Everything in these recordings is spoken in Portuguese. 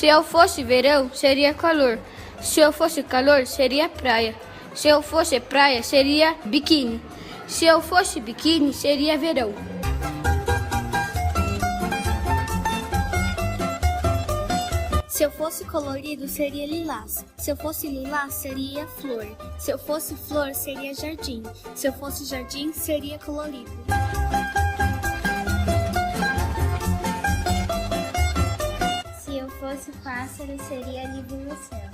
Se eu fosse verão, seria calor. Se eu fosse calor, seria praia. Se eu fosse praia, seria biquíni. Se eu fosse biquíni, seria verão. Se eu fosse colorido, seria lilás. Se eu fosse lilás, seria flor. Se eu fosse flor, seria jardim. Se eu fosse jardim, seria colorido. Se eu fosse pássaro, seria livre no céu.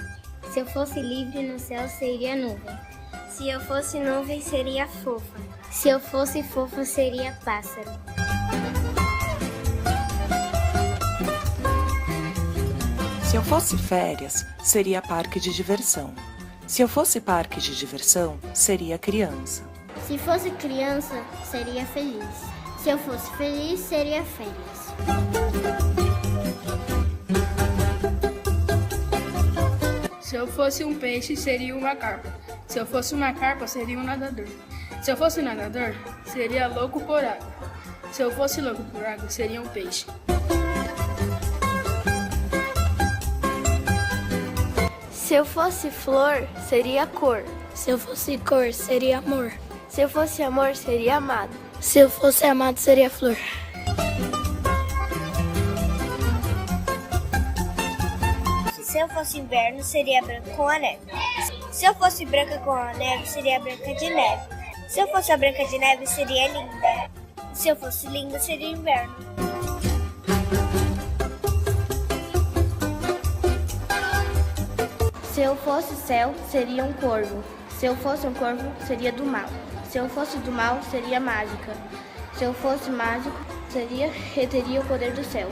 Se eu fosse livre no céu, seria nuvem. Se eu fosse nuvem, seria fofa. Se eu fosse fofa, seria pássaro. Se eu fosse férias, seria parque de diversão. Se eu fosse parque de diversão, seria criança. Se fosse criança, seria feliz. Se eu fosse feliz, seria férias. Se eu fosse um peixe, seria uma carpa. Se eu fosse uma carpa, seria um nadador. Se eu fosse um nadador, seria louco por água. Se eu fosse louco por água, seria um peixe. Se eu fosse flor, seria cor. Se eu fosse cor, seria amor. Se eu fosse amor, seria amado. Se eu fosse amado, seria flor. Se eu fosse inverno, seria branco com a neve. Se eu fosse branca com a neve, seria branca de neve. Se eu fosse a branca de neve, seria linda. Se eu fosse linda, seria inverno. Se eu fosse céu, seria um corvo. Se eu fosse um corvo, seria do mal. Se eu fosse do mal, seria mágica. Se eu fosse mágico, teria o poder do céu.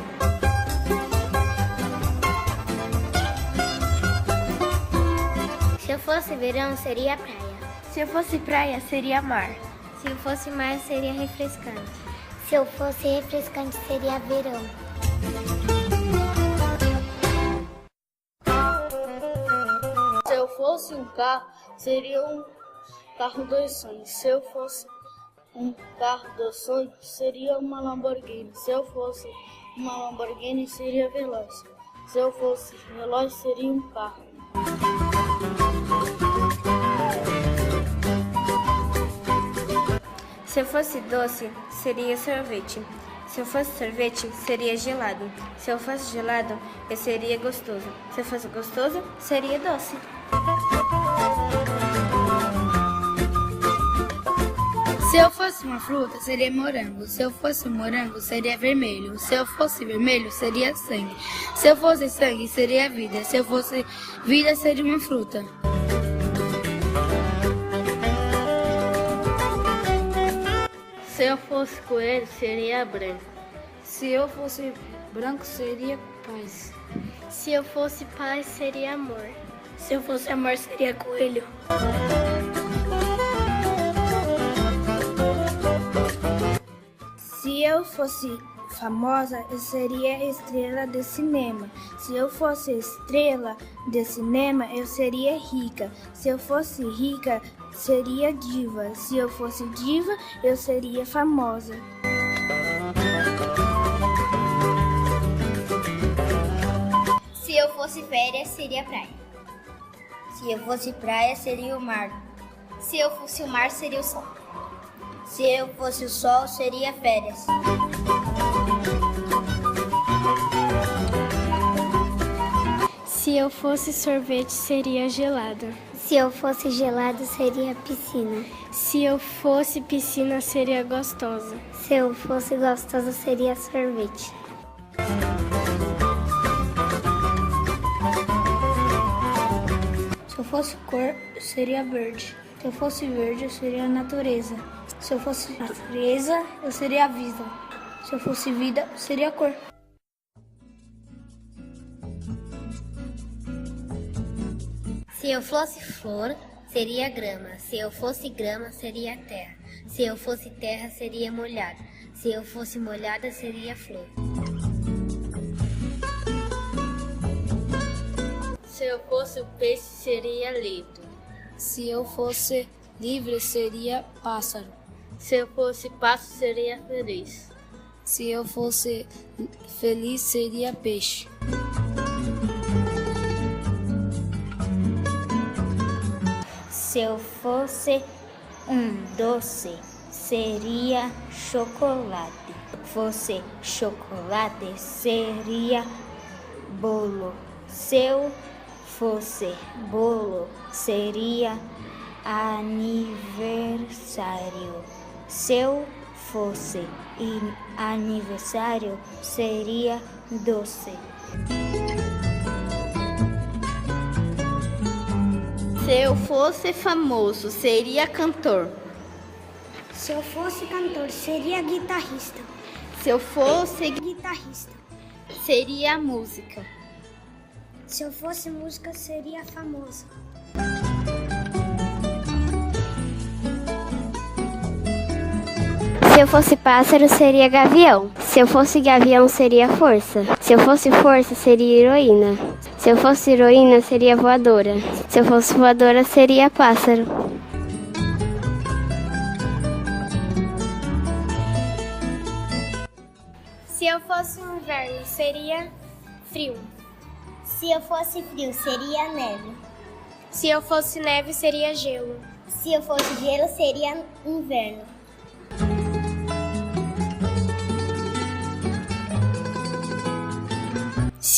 Se eu fosse verão, seria praia. Se eu fosse praia, seria mar. Se eu fosse mar, seria refrescante. Se eu fosse refrescante, seria verão. Se eu fosse um carro, seria um carro dos sonhos. Se eu fosse um carro dos sonhos, seria uma Lamborghini. Se eu fosse uma Lamborghini, seria veloz. Se eu fosse veloz, seria um carro. Se eu fosse doce, seria sorvete. Se eu fosse sorvete, seria gelado. Se eu fosse gelado, eu seria gostoso. Se eu fosse gostoso, seria doce. Se eu fosse uma fruta, seria morango. Se eu fosse morango, seria vermelho. Se eu fosse vermelho, seria sangue. Se eu fosse sangue, seria vida. Se eu fosse vida, seria uma fruta. Se eu fosse coelho, seria branco. Se eu fosse branco, seria paz. Se eu fosse paz, seria amor. Se eu fosse amor, seria coelho. Se eu fosse famosa, eu seria estrela de cinema. Se eu fosse estrela de cinema, eu seria rica. Se eu fosse rica, seria diva. Se eu fosse diva, eu seria famosa. Se eu fosse férias, seria praia. Se eu fosse praia, seria o mar. Se eu fosse o mar, seria o sol. Se eu fosse o sol, seria férias. Se eu fosse sorvete, seria gelado. Se eu fosse gelado, seria piscina. Se eu fosse piscina, seria gostosa. Se eu fosse gostosa, seria sorvete. Se eu fosse cor, seria verde. Se eu fosse verde, eu seria a natureza. Se eu fosse natureza, eu seria a vida. Se eu fosse vida, eu seria a cor. Se eu fosse flor, seria grama. Se eu fosse grama, seria terra. Se eu fosse terra, seria molhada. Se eu fosse molhada, seria flor. Se eu fosse peixe, seria leito. Se eu fosse livre, seria pássaro. Se eu fosse pássaro, seria feliz. Se eu fosse feliz, seria peixe. Se eu fosse um doce, seria chocolate. Se fosse chocolate, seria bolo. Se eu fosse bolo, seria aniversário. Se eu fosse aniversário, seria doce. Se eu fosse famoso, seria cantor. Se eu fosse cantor, seria guitarrista. Se eu fosse Guitarrista. seria música. Se eu fosse música, seria famoso. Se eu fosse pássaro, seria gavião. Se eu fosse gavião, seria força. Se eu fosse força, seria heroína. Se eu fosse heroína, seria voadora. Se eu fosse voadora, seria pássaro. Se eu fosse inverno, seria frio. Se eu fosse frio, seria neve. Se eu fosse neve, seria gelo. Se eu fosse gelo, seria inverno.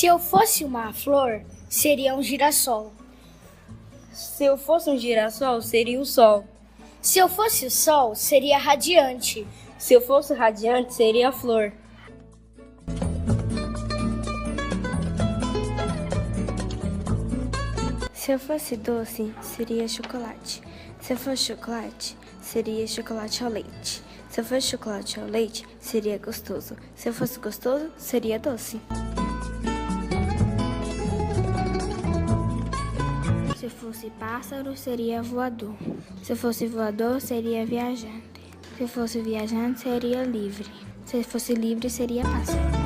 Se eu fosse uma flor, seria um girassol. Se eu fosse um girassol, seria o sol. Se eu fosse o sol, seria radiante. Se eu fosse radiante, seria a flor. Se eu fosse doce, seria chocolate. Se eu fosse chocolate, seria chocolate ao leite. Se eu fosse chocolate ao leite, seria gostoso. Se eu fosse gostoso, seria doce. Se eu fosse pássaro, seria voador. Se eu fosse voador, seria viajante. Se eu fosse viajante, seria livre. Se eu fosse livre, seria pássaro.